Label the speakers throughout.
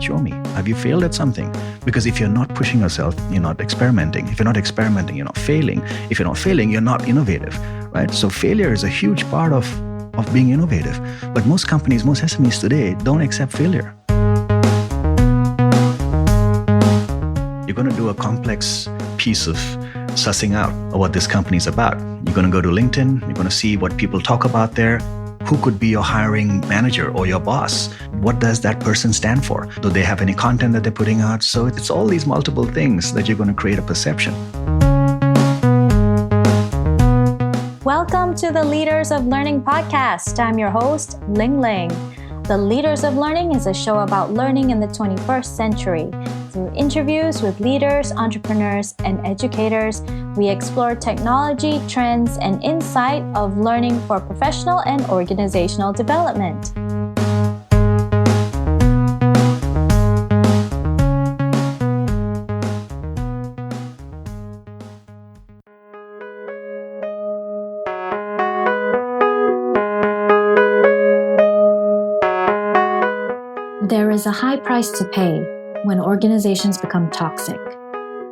Speaker 1: Show me. Have you failed at something? Because if you're not pushing yourself, you're not experimenting. If you're not experimenting, you're not failing. If you're not failing, you're not innovative, right? So failure is a huge part of being innovative. But most companies, most SMEs today don't accept failure. You're going to do a complex piece of sussing out what this company is about. You're going to go to LinkedIn. You're going to see what people talk about there. Who could be your hiring manager or your boss? What does that person stand for? Do they have any content that they're putting out? So it's all these multiple things that you're going to create a perception.
Speaker 2: Welcome to the Leaders of Learning podcast. I'm your host, Ling Ling. The Leaders of Learning is a show about learning in the 21st century. Through interviews with leaders, entrepreneurs, and educators, we explore technology, trends, and insight of learning for professional and organizational development. There is a high price to pay when organizations become toxic.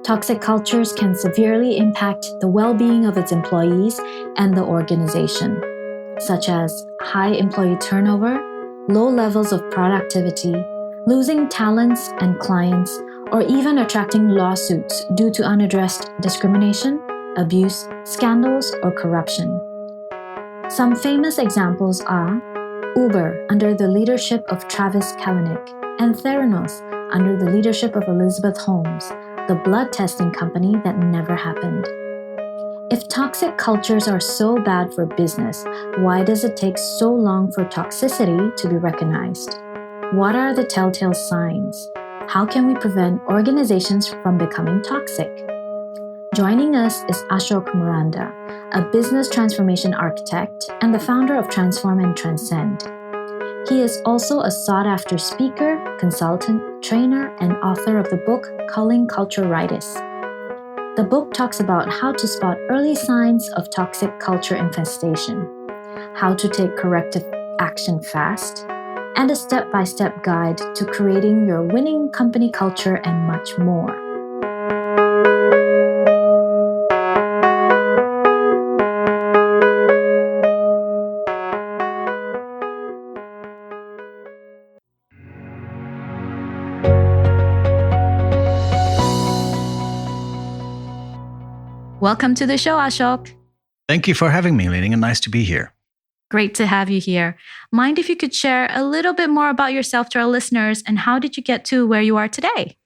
Speaker 2: Toxic cultures can severely impact the well-being of its employees and the organization, such as high employee turnover, low levels of productivity, losing talents and clients, or even attracting lawsuits due to unaddressed discrimination, abuse, scandals, or corruption. Some famous examples are Uber under the leadership of Travis Kalanick and Theranos under the leadership of Elizabeth Holmes, the blood testing company that never happened. If toxic cultures are so bad for business, why does it take so long for toxicity to be recognized? What are the telltale signs? How can we prevent organizations from becoming toxic? Joining us is Ashok Miranda, a business transformation architect and the founder of Transform and Transcend. He is also a sought-after speaker, consultant, trainer, and author of the book Culling Culturitis. The book talks about how to spot early signs of toxic culture infestation, how to take corrective action fast, and a step-by-step guide to creating your winning company culture and much more. Welcome to the show, Ashok.
Speaker 1: Thank you for having me, Ling, and nice to be here.
Speaker 2: Great to have you here. Mind if you could share a little bit more about yourself to our listeners and how did you get to where you are today?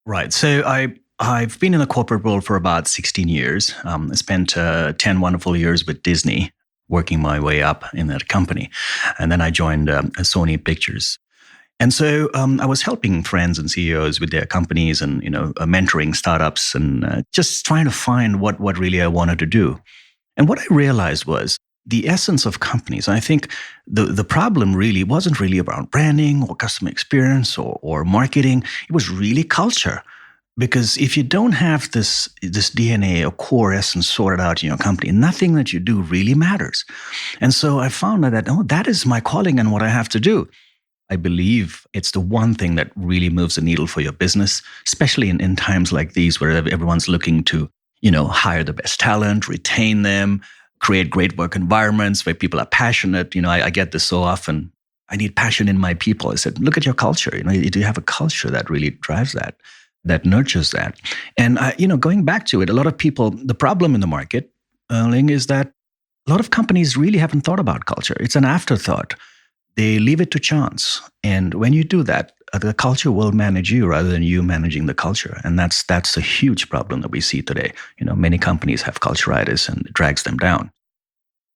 Speaker 1: Right. So I've been in a corporate role for about 16 years. I spent 10 wonderful years with Disney, working my way up in that company. And then I joined Sony Pictures. And so I was helping friends and CEOs with their companies and, mentoring startups and just trying to find what really I wanted to do. And what I realized was the essence of companies. I think the problem really wasn't really around branding or customer experience or marketing. It was really culture. Because if you don't have this DNA or core essence sorted out in your company, nothing that you do really matters. And so I found that is my calling and what I have to do. I believe it's the one thing that really moves the needle for your business, especially in times like these where everyone's looking to, hire the best talent, retain them, create great work environments where people are passionate. I get this so often. I need passion in my people. I said, look at your culture. Do you have a culture that really drives that nurtures that? And, going back to it, a lot of people, the problem in the market, Ling, is that a lot of companies really haven't thought about culture. It's an afterthought. They leave it to chance. And when you do that, the culture will manage you rather than you managing the culture. And that's a huge problem that we see today. Many companies have culturitis and it drags them down.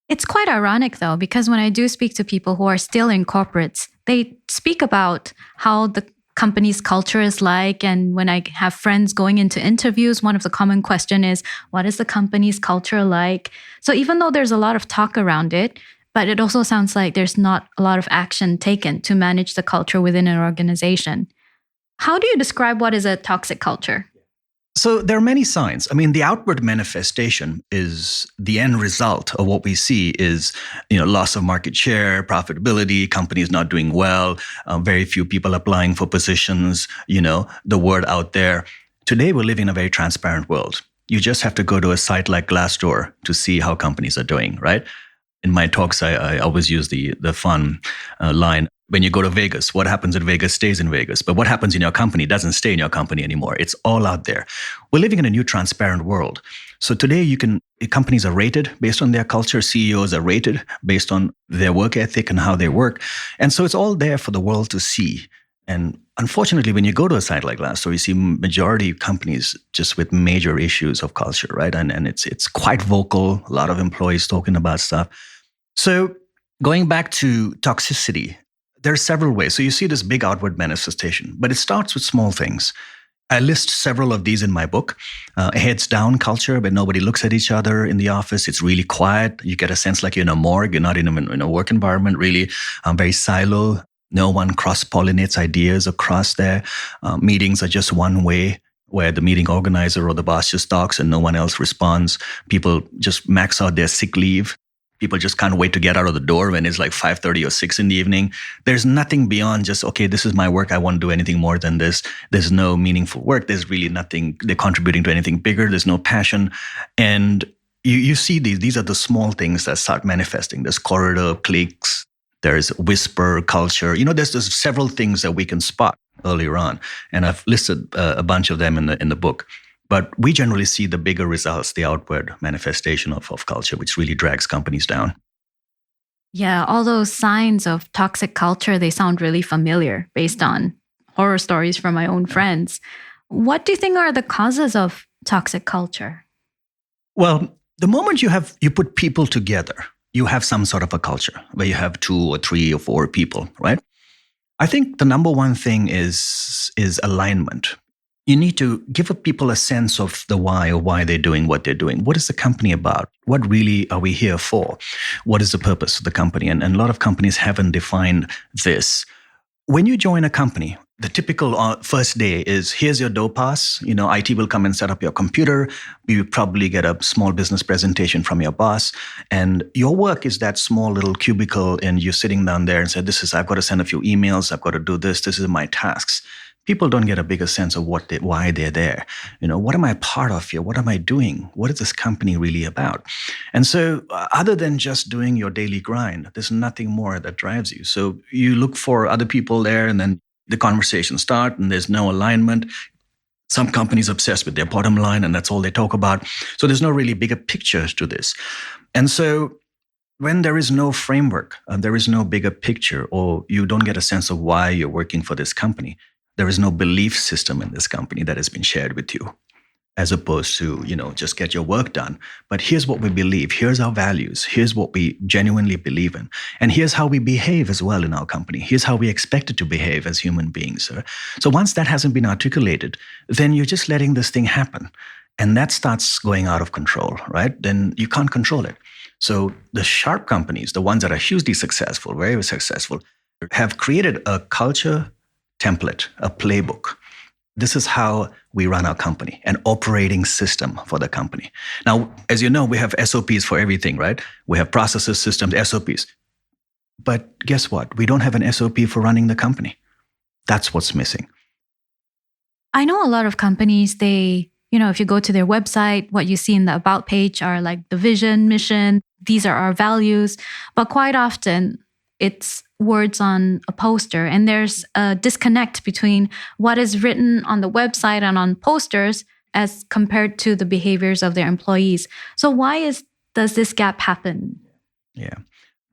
Speaker 2: It's quite ironic, though, because when I do speak to people who are still in corporates, they speak about how the company's culture is like. And when I have friends going into interviews, one of the common questions is, what is the company's culture like? So even though there's a lot of talk around it, but it also sounds like there's not a lot of action taken to manage the culture within an organization. How do you describe what is a toxic culture?
Speaker 1: So there are many signs. I mean, the outward manifestation is the end result of what we see is, loss of market share, profitability, companies not doing well, very few people applying for positions, the word out there. Today, we're living in a very transparent world. You just have to go to a site like Glassdoor to see how companies are doing, right? In my talks, I always use the fun line. When you go to Vegas, what happens in Vegas stays in Vegas. But what happens in your company doesn't stay in your company anymore. It's all out there. We're living in a new transparent world. So today companies are rated based on their culture. CEOs are rated based on their work ethic and how they work. And so it's all there for the world to see. And unfortunately, when you go to a site like Glassdoor, you see majority of companies just with major issues of culture, right? And it's quite vocal. A lot of employees talking about stuff. So going back to toxicity, there are several ways. So you see this big outward manifestation, but it starts with small things. I list several of these in my book. Heads down culture, where nobody looks at each other in the office. It's really quiet. You get a sense like you're in a morgue. You're not in a work environment, really. Very silo. No one cross-pollinates ideas across there. Meetings are just one way, where the meeting organizer or the boss just talks and no one else responds. People just max out their sick leave. People just can't wait to get out of the door when it's like 5:30 or 6 in the evening. There's nothing beyond just, okay, this is my work. I won't do anything more than this. There's no meaningful work. There's really nothing. They're contributing to anything bigger. There's no passion. And you see these are the small things that start manifesting. There's corridor cliques. There's whisper culture. There's several things that we can spot earlier on. And I've listed a bunch of them in the book. But we generally see the bigger results, the outward manifestation of culture, which really drags companies down.
Speaker 2: Yeah, all those signs of toxic culture, they sound really familiar based on horror stories from my own friends. What do you think are the causes of toxic culture?
Speaker 1: Well, the moment you put people together, you have some sort of a culture where you have 2 or 3 or 4 people, right? I think the number one thing is alignment. You need to give people a sense of the why, or why they're doing what they're doing. What is the company about? What really are we here for? What is the purpose of the company? And a lot of companies haven't defined this. When you join a company, the typical first day is, here's your door pass. IT will come and set up your computer. You probably get a small business presentation from your boss. And your work is that small little cubicle, and you're sitting down there and say, I've got to send a few emails. I've got to do this. This is my tasks. People don't get a bigger sense of why they're there. What am I part of here? What am I doing? What is this company really about? And so other than just doing your daily grind, there's nothing more that drives you. So you look for other people there, and then the conversations start, and there's no alignment. Some companies obsessed with their bottom line, and that's all they talk about. So there's no really bigger picture to this. And so when there is no framework, there is no bigger picture, or you don't get a sense of why you're working for this company, there is no belief system in this company that has been shared with you, as opposed to, just get your work done. But here's what we believe. Here's our values. Here's what we genuinely believe in. And here's how we behave as well in our company. Here's how we expect it to behave as human beings. So once that hasn't been articulated, then you're just letting this thing happen. And that starts going out of control, right? Then you can't control it. So the sharp companies, the ones that are hugely successful, very successful, have created a culture template, a playbook. This is how we run our company, an operating system for the company. Now, as you know, we have SOPs for everything, right? We have processes, systems, SOPs. But guess what? We don't have an SOP for running the company. That's what's missing.
Speaker 2: I know a lot of companies, if you go to their website, what you see in the About page are like the vision, mission, these are our values. But quite often, it's words on a poster, and there's a disconnect between what is written on the website and on posters as compared to the behaviors of their employees. So why does this gap happen?
Speaker 1: Yeah.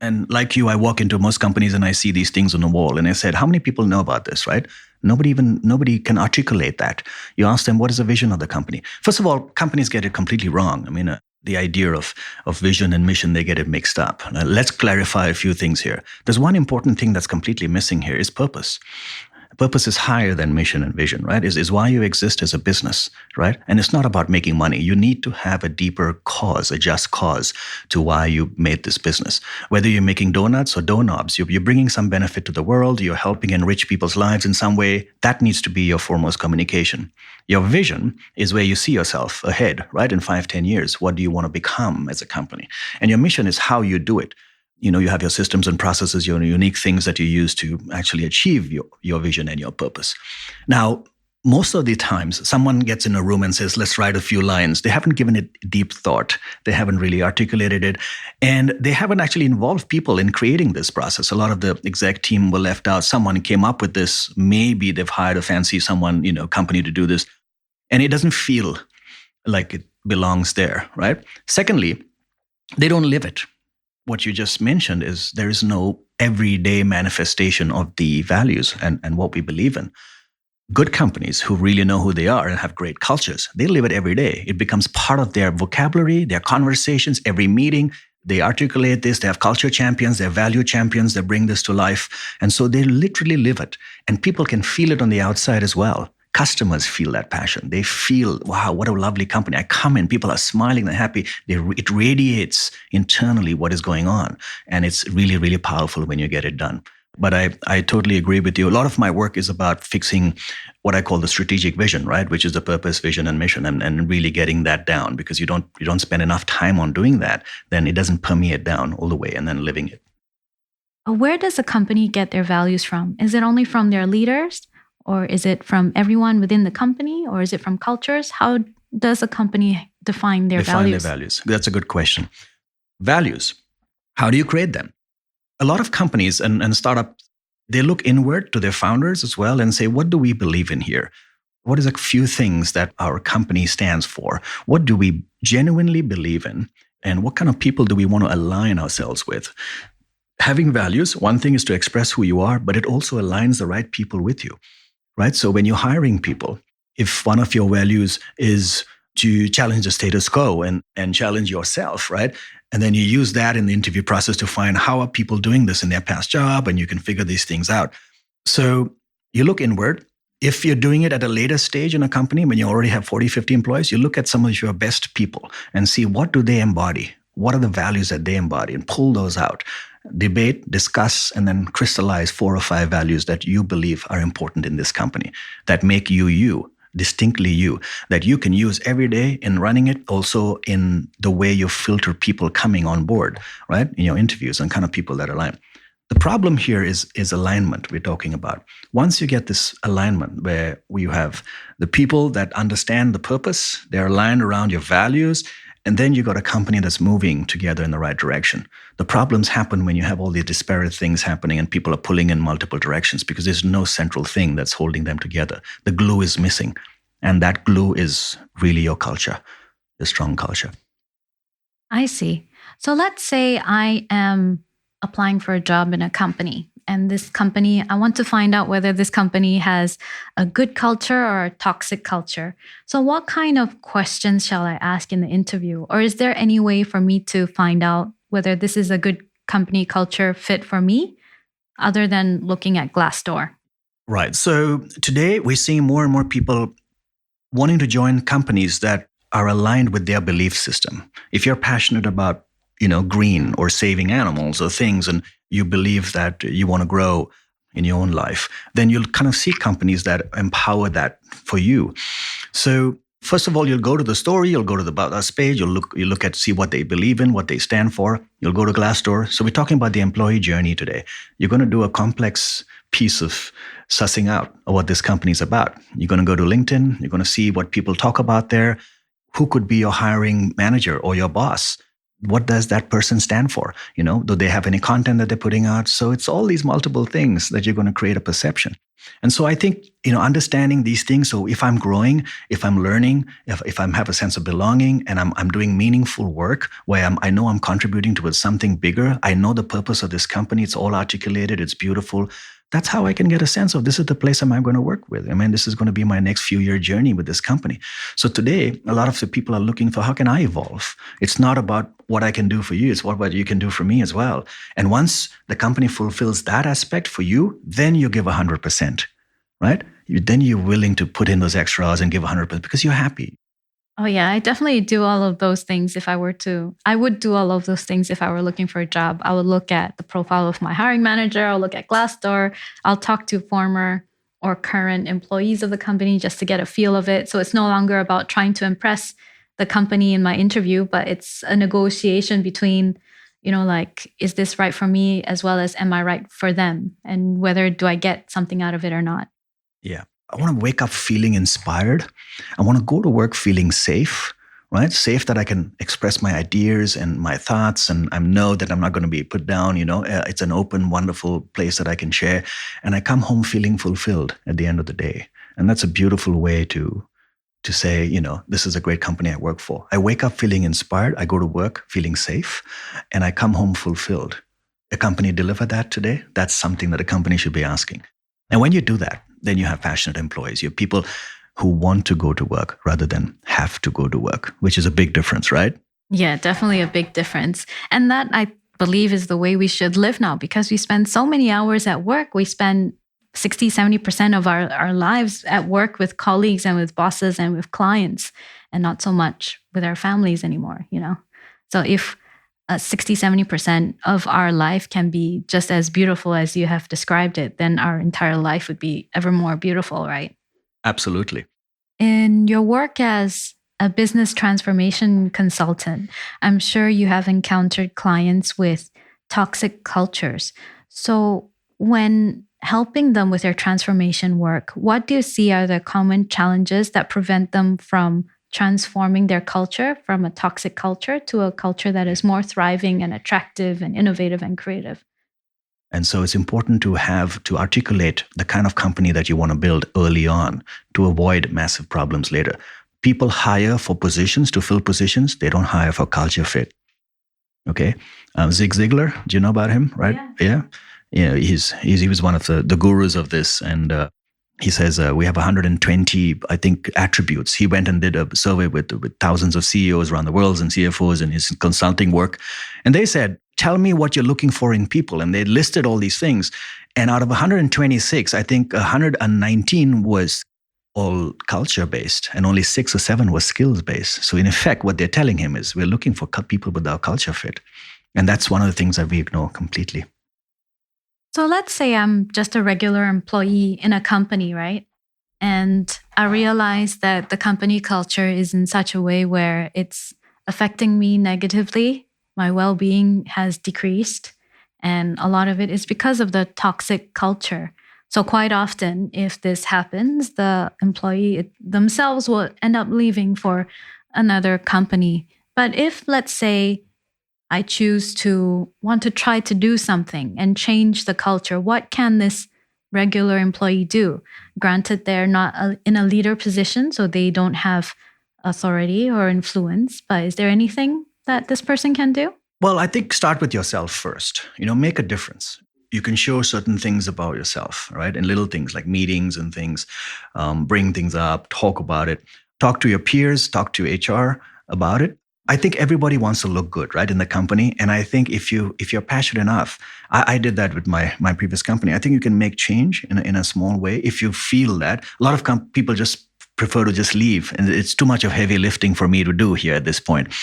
Speaker 1: And like you, I walk into most companies and I see these things on the wall, and I said, how many people know about this, right? Nobody can articulate that. You ask them, what is the vision of the company? First of all, companies get it completely wrong. I mean, the idea of vision and mission, they get it mixed up. Now, let's clarify a few things here. There's one important thing that's completely missing here is purpose. Purpose is higher than mission and vision, right? Is why you exist as a business, right? And it's not about making money. You need to have a deeper cause, a just cause to why you made this business. Whether you're making donuts or doorknobs, you're bringing some benefit to the world, you're helping enrich people's lives in some way, that needs to be your foremost communication. Your vision is where you see yourself ahead, right? In 5-10 years, what do you want to become as a company? And your mission is how you do it. You have your systems and processes, your unique things that you use to actually achieve your vision and your purpose. Now, most of the times, someone gets in a room and says, let's write a few lines. They haven't given it deep thought. They haven't really articulated it. And they haven't actually involved people in creating this process. A lot of the exec team were left out. Someone came up with this. Maybe they've hired a fancy company to do this. And it doesn't feel like it belongs there, right? Secondly, they don't live it. What you just mentioned is there is no everyday manifestation of the values and what we believe in. Good companies who really know who they are and have great cultures, they live it every day. It becomes part of their vocabulary, their conversations, every meeting. They articulate this. They have culture champions, they're value champions, they bring this to life. And so they literally live it. And people can feel it on the outside as well. Customers feel that passion. They feel, wow, what a lovely company. I come in, people are smiling, they're happy. It radiates internally what is going on. And it's really, really powerful when you get it done. But I totally agree with you. A lot of my work is about fixing what I call the strategic vision, right? Which is the purpose, vision, and mission, and really getting that down, because you don't spend enough time on doing that, then it doesn't permeate down all the way and then living it.
Speaker 2: Where does a company get their values from? Is it only from their leaders? Or is it from everyone within the company? Or is it from cultures? How does a company define their values?
Speaker 1: Define their values. That's a good question. Values. How do you create them? A lot of companies and startups, they look inward to their founders as well and say, what do we believe in here? What is a few things that our company stands for? What do we genuinely believe in? And what kind of people do we want to align ourselves with? Having values, one thing is to express who you are, but it also aligns the right people with you. Right? So when you're hiring people, if one of your values is to challenge the status quo and challenge yourself, right? And then you use that in the interview process to find how are people doing this in their past job, and you can figure these things out. So you look inward. If you're doing it at a later stage in a company, when you already have 40, 50 employees, you look at some of your best people and see what do they embody? What are the values that they embody, and pull those out. Debate, discuss, and then crystallize 4 or 5 values that you believe are important in this company, that make you, distinctly you, that you can use every day in running it, also in the way you filter people coming on board, right? In your interviews and kind of people that align. The problem here is alignment we're talking about. Once you get this alignment where you have the people that understand the purpose, they're aligned around your values, and then you got a company that's moving together in the right direction. The problems happen when you have all these disparate things happening and people are pulling in multiple directions because there's no central thing that's holding them together. The glue is missing. And that glue is really your culture, the strong culture.
Speaker 2: I see. So let's say I am applying for a job in a company. And this company, I want to find out whether this company has a good culture or a toxic culture. So what kind of questions shall I ask in the interview? Or is there any way for me to find out whether this is a good company culture fit for me, other than looking at Glassdoor?
Speaker 1: Right. So today we're seeing more and more people wanting to join companies that are aligned with their belief system. If you're passionate about green or saving animals or things, and you believe that you want to grow in your own life, then you'll kind of see companies that empower that for you. So first of all, you'll go to the story, you'll go to the About Us page, you look at, see what they believe in, what they stand for. You'll go to Glassdoor. So we're talking about the employee journey today. You're going to do a complex piece of sussing out what this company is about. You're going to go to LinkedIn. You're going to see what people talk about there. Who could be your hiring manager or your boss? What does that person stand for? Do they have any content that they're putting out? So it's all these multiple things that you're going to create a perception. And so I think, understanding these things. So if I'm growing, if I'm learning, if I have a sense of belonging and I'm doing meaningful work where I know I'm contributing towards something bigger, I know the purpose of this company, it's all articulated, it's beautiful. That's how I can get a sense of this is the place I'm going to work with. This is going to be my next few-year journey with this company. So today, a lot of the people are looking for, how can I evolve? It's not about what I can do for you. It's what you can do for me as well. And once the company fulfills that aspect for you, then you give 100%. right? Then you're willing to put in those extra hours and give 100% because you're happy.
Speaker 2: Oh yeah, I definitely do all of those things if I were to. I would do all of those things if I were looking for a job. I would look at the profile of my hiring manager, I'll look at Glassdoor, I'll talk to former or current employees of the company just to get a feel of it. So it's no longer about trying to impress the company in my interview, but it's a negotiation between, like, is this right for me as well as am I right for them? And whether do I get something out of it or not?
Speaker 1: Yeah. I want to wake up feeling inspired. I want to go to work feeling safe, right? Safe that I can express my ideas and my thoughts, and I know that I'm not going to be put down. It's an open, wonderful place that I can share. And I come home feeling fulfilled at the end of the day. And that's a beautiful way to say, this is a great company I work for. I wake up feeling inspired. I go to work feeling safe, and I come home fulfilled. A company deliver that today? That's something that a company should be asking. And when you do that, then you have passionate employees. You have people who want to go to work rather than have to go to work, which is a big difference, right?
Speaker 2: Yeah, definitely a big difference. And that, I believe, is the way we should live now, because we spend so many hours at work. We spend 60, 70% of our lives at work with colleagues and with bosses and with clients, and not so much with our families anymore, So if 60, 70% of our life can be just as beautiful as you have described it, then our entire life would be ever more beautiful, right?
Speaker 1: Absolutely.
Speaker 2: In your work as a business transformation consultant, I'm sure you have encountered clients with toxic cultures. So when helping them with their transformation work, what do you see are the common challenges that prevent them from transforming their culture from a toxic culture to a culture that is more thriving and attractive and innovative and creative?
Speaker 1: And so it's important to articulate the kind of company that you want to build early on to avoid massive problems later. People hire for positions, to fill positions. They don't hire for culture fit. Okay. Zig Ziglar, do you know about him, right? Yeah. He was one of the gurus of this. And he says we have 120, I think, attributes. He went and did a survey with thousands of CEOs around the world and CFOs in his consulting work. And they said, tell me what you're looking for in people. And they listed all these things. And out of 126, I think 119 was all culture-based, and only 6 or 7 was skills-based. So in effect, what they're telling him is we're looking for people with our culture fit. And that's one of the things that we ignore completely.
Speaker 2: So let's say I'm just a regular employee in a company, right? And I realize that the company culture is in such a way where it's affecting me negatively. My well-being has decreased. And a lot of it is because of the toxic culture. So quite often, if this happens, the employee themselves will end up leaving for another company. But if, let's say, I choose to want to try to do something and change the culture, what can this regular employee do? Granted, they're not in a leader position, so they don't have authority or influence, but is there anything that this person can do?
Speaker 1: Well, I think start with yourself first. Make a difference. You can show certain things about yourself, right? And little things like meetings and things, bring things up, talk about it, talk to your peers, talk to HR about it. I think everybody wants to look good, right, in the company. And I think if you're passionate enough, I did that with my previous company. I think you can make change in a small way if you feel that. A lot of people just prefer to just leave, and it's too much of heavy lifting for me to do here at this point.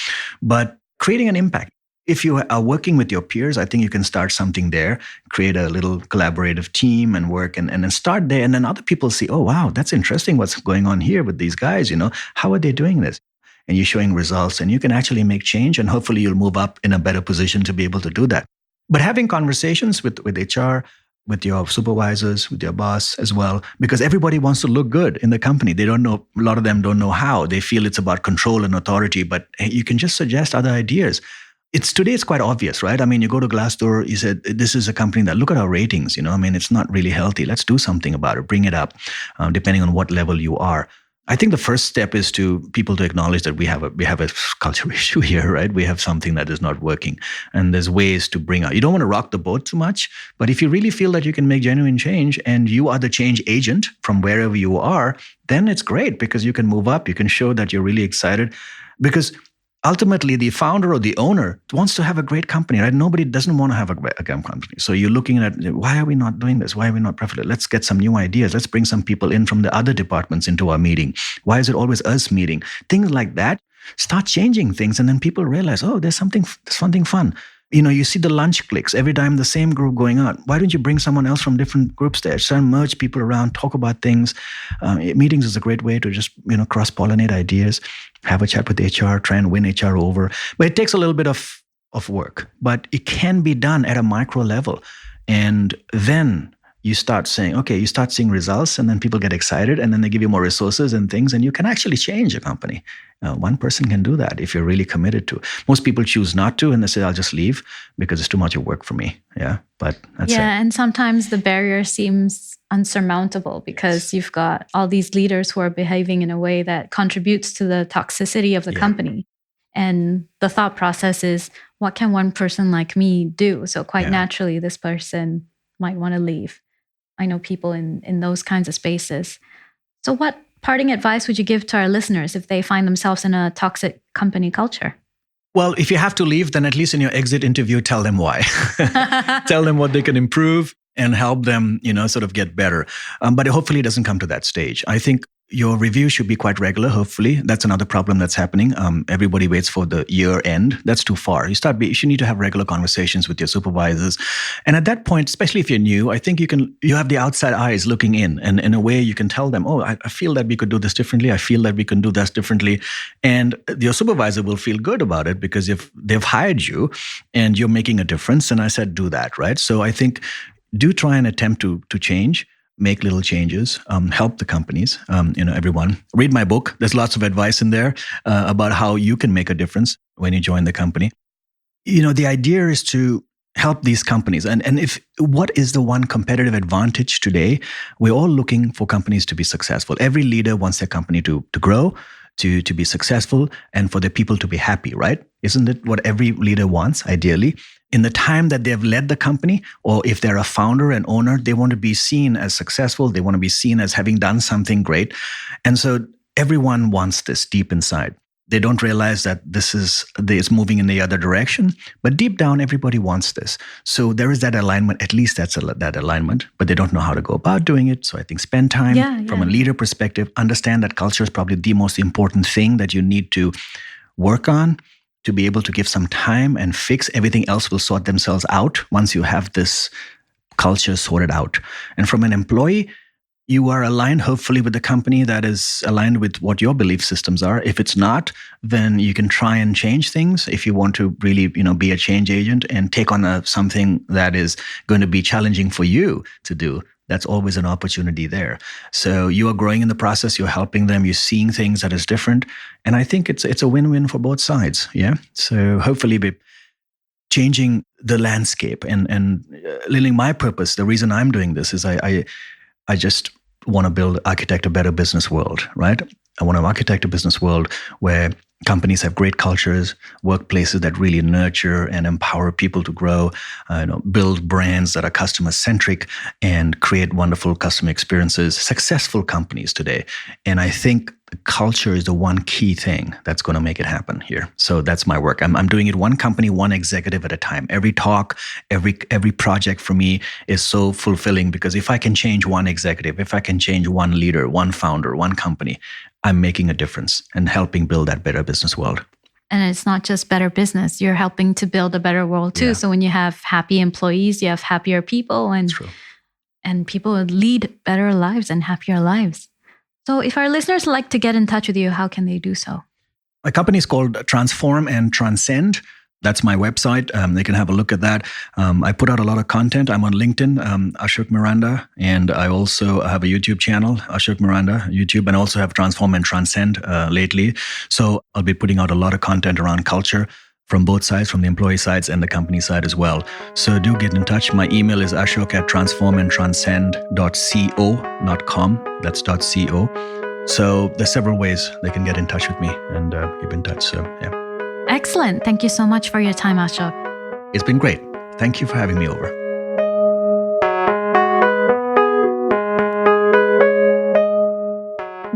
Speaker 1: But creating an impact. If you are working with your peers, I think you can start something there, create a little collaborative team and work and then start there. And then other people see, oh, wow, that's interesting what's going on here with these guys. How are they doing this? And you're showing results, and you can actually make change, and hopefully you'll move up in a better position to be able to do that. But having conversations with HR, with your supervisors, with your boss as well, because everybody wants to look good in the company. They don't know, a lot of them don't know how. They feel it's about control and authority, but you can just suggest other ideas. Today it's quite obvious, right? I mean, you go to Glassdoor, you said, this is a company that, look at our ratings, it's not really healthy. Let's do something about it, bring it up, depending on what level you are. I think the first step is people to acknowledge that we have a culture issue here, right? We have something that is not working, and there's ways to bring out. You don't want to rock the boat too much, but if you really feel that you can make genuine change and you are the change agent from wherever you are, then it's great because you can move up. You can show that you're really excited, because ultimately the founder or the owner wants to have a great company, right? Nobody doesn't want to have a great company. So you're looking at, why are we not doing this? Why are we not profitable? Let's get some new ideas. Let's bring some people in from the other departments into our meeting. Why is it always us meeting? Things like that start changing things. And then people realize, oh, there's something fun. You see the lunch cliques every time, the same group going out. Why don't you bring someone else from different groups there? Try and merge people around, talk about things. Meetings is a great way to just, cross-pollinate ideas, have a chat with HR, try and win HR over. But it takes a little bit of work, but it can be done at a micro level. And then you start seeing results, and then people get excited, and then they give you more resources and things, and you can actually change a company. One person can do that if you're really committed to. Most people choose not to, and they say, I'll just leave because it's too much work for me. Yeah, but that's it.
Speaker 2: Yeah, and sometimes the barrier seems unsurmountable because you've got all these leaders who are behaving in a way that contributes to the toxicity of the company. And the thought process is, what can one person like me do? So quite naturally, this person might want to leave. I know people in those kinds of spaces. So what parting advice would you give to our listeners if they find themselves in a toxic company culture?
Speaker 1: Well, if you have to leave, then at least in your exit interview, tell them why. Tell them what they can improve and help them, sort of get better. But hopefully it doesn't come to that stage. I think your review should be quite regular, hopefully. That's another problem that's happening. Everybody waits for the year end. That's too far. You need to have regular conversations with your supervisors. And at that point, especially if you're new, I think you have the outside eyes looking in. And in a way, you can tell them, I feel that we could do this differently. I feel that we can do this differently. And your supervisor will feel good about it because if they've hired you and you're making a difference, and I said, do that, right? So I think do try and attempt to change. Make little changes, help the companies, everyone. Read my book. There's lots of advice in there about how you can make a difference when you join the company. The idea is to help these companies. And what is the one competitive advantage today? We're all looking for companies to be successful. Every leader wants their company to grow, to be successful, and for their people to be happy, right? Isn't it what every leader wants, ideally? In the time that they've led the company, or if they're a founder and owner, they want to be seen as successful. They want to be seen as having done something great. And so everyone wants this deep inside. They don't realize that it's moving in the other direction, but deep down, everybody wants this. So there is that alignment, at least that alignment, but they don't know how to go about doing it. So I think spend time from a leader perspective, understand that culture is probably the most important thing that you need to work on, to be able to give some time and fix. Everything else will sort themselves out once you have this culture sorted out. And from an employee, you are aligned, hopefully, with the company that is aligned with what your belief systems are. If it's not, then you can try and change things. If you want to really, be a change agent and take on something that is going to be challenging for you to do, that's always an opportunity there. So you are growing in the process. You're helping them. You're seeing things that is different. And I think it's a win-win for both sides. Yeah. So hopefully we're changing the landscape. And Lily, my purpose, the reason I'm doing this is I just want to architect a better business world, right? I want to architect a business world where companies have great cultures, workplaces that really nurture and empower people to grow, build brands that are customer-centric and create wonderful customer experiences, successful companies today. And I think culture is the one key thing that's going to make it happen here. So that's my work. I'm doing it one company, one executive at a time. Every talk, every project for me is so fulfilling because if I can change one executive, if I can change one leader, one founder, one company, I'm making a difference and helping build that better business world.
Speaker 2: And it's not just better business. You're helping to build a better world too. Yeah. So when you have happy employees, you have happier people, and people would lead better lives and happier lives. So if our listeners like to get in touch with you, how can they do so?
Speaker 1: My company is called Transform and Transcend. That's my website. They can have a look at that. I put out a lot of content. I'm on LinkedIn, Ashok Miranda, and I also have a YouTube channel, Ashok Miranda, YouTube, and also have Transform and Transcend lately. So I'll be putting out a lot of content around culture from both sides, from the employee sides and the company side as well. So do get in touch. My email is ashok@transformandtranscend.co.com. That's .co. So there's several ways they can get in touch with me and keep in touch. So yeah.
Speaker 2: Excellent. Thank you so much for your time, Ashok.
Speaker 1: It's been great. Thank you for having me over.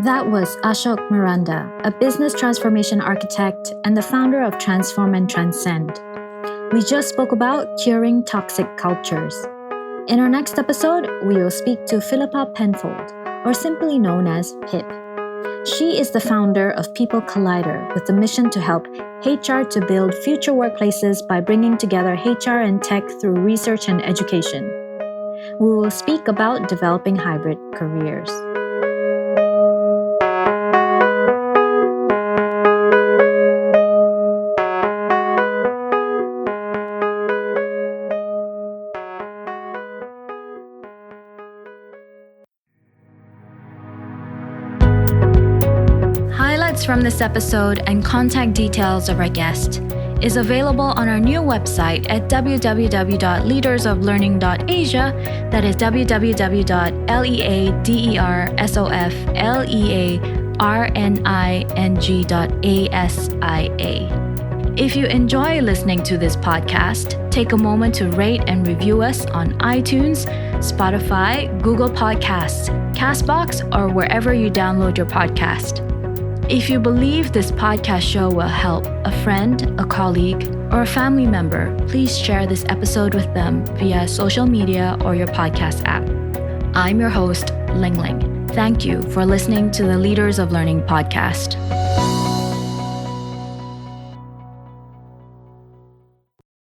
Speaker 2: That was Ashok Miranda, a business transformation architect and the founder of Transform and Transcend. We just spoke about curing toxic cultures. In our next episode, we will speak to Philippa Penfold, or simply known as Pip. She is the founder of People Collider with the mission to help HR to build future workplaces by bringing together HR and tech through research and education. We will speak about developing hybrid careers. Highlights from this episode and contact details of our guest is available on our new website at www.leadersoflearning.asia, that is www.leadersoflearning.asia. If you enjoy listening to this podcast, take a moment to rate and review us on iTunes, Spotify, Google Podcasts, Castbox, or wherever you download your podcast. If you believe this podcast show will help a friend, a colleague, or a family member, please share this episode with them via social media or your podcast app. I'm your host, Ling Ling. Thank you for listening to the Leaders of Learning podcast.